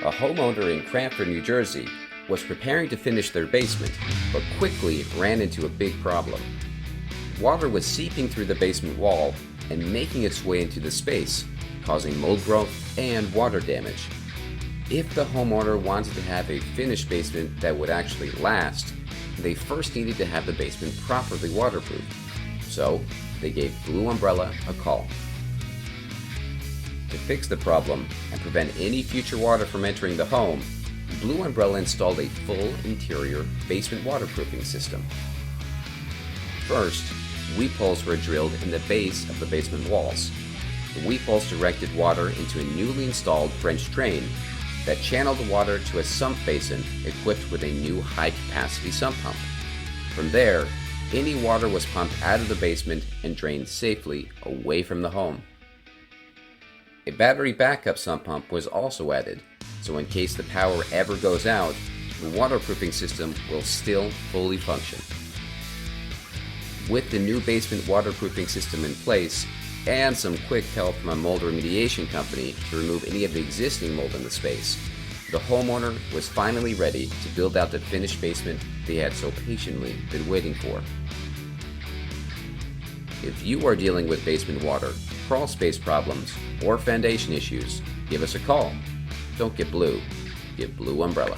A homeowner in Cranford, New Jersey, was preparing to finish their basement, but quickly ran into a big problem. Water was seeping through the basement wall and making its way into the space, causing mold growth and water damage. If the homeowner wanted to have a finished basement that would actually last, they first needed to have the basement properly waterproofed. So, they gave Blue Umbrella a call. To fix the problem and prevent any future water from entering the home, Blue Umbrella installed a full interior basement waterproofing system. First, weep holes were drilled in the base of the basement walls. The weep holes directed water into a newly installed French drain that channeled the water to a sump basin equipped with a new high-capacity sump pump. From there, any water was pumped out of the basement and drained safely away from the home. A battery backup sump pump was also added, so in case the power ever goes out, the waterproofing system will still fully function. With the new basement waterproofing system in place, and some quick help from a mold remediation company to remove any of the existing mold in the space, the homeowner was finally ready to build out the finished basement they had so patiently been waiting for. If you are dealing with basement water, crawl space problems, or foundation issues, give us a call. Don't get blue, get Blue Umbrella.